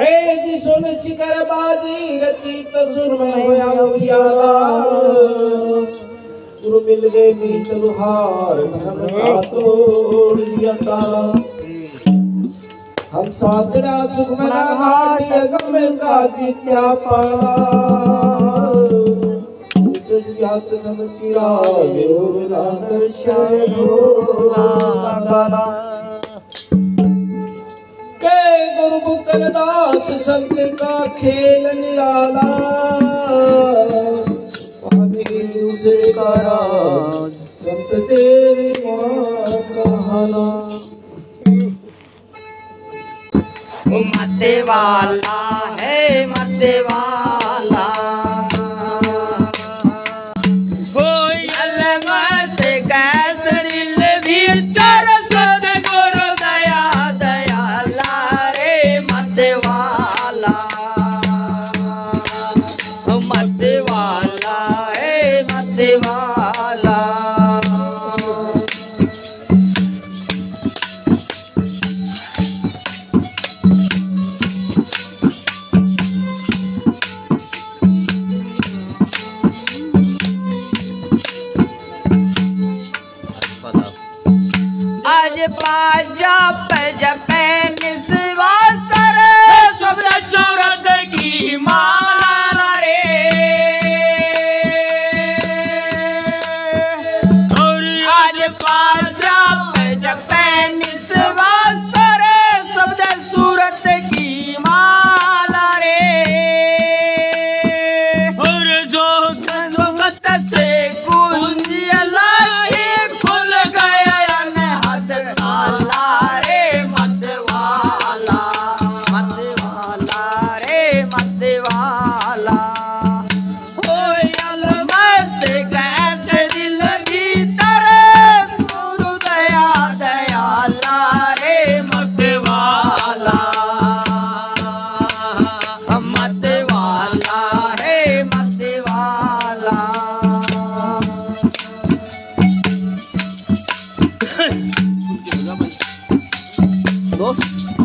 ए जी सुन शिकर बाजी रची तो सुर में होया उजियाला गुरु मिल गए मीत लुहार धर्म का तोड़ दिया ताला हम साचड़ा सुख मना घाटी अगम का जित्या पाला ज्ञात समचिरा विरोधा दर्शाय भोला के गुरु बुकरदास संत का खेल निराला पानी दूसरे का राज संत तेरे कहना मते वाला है मते वाला आज बाजा पे निस्वासर शब्द सूरत की माला रे आज बाजा पे निस्वासर शब्द सूरत की माला रे और जो गत से कुंजियला खुल गया दोस्त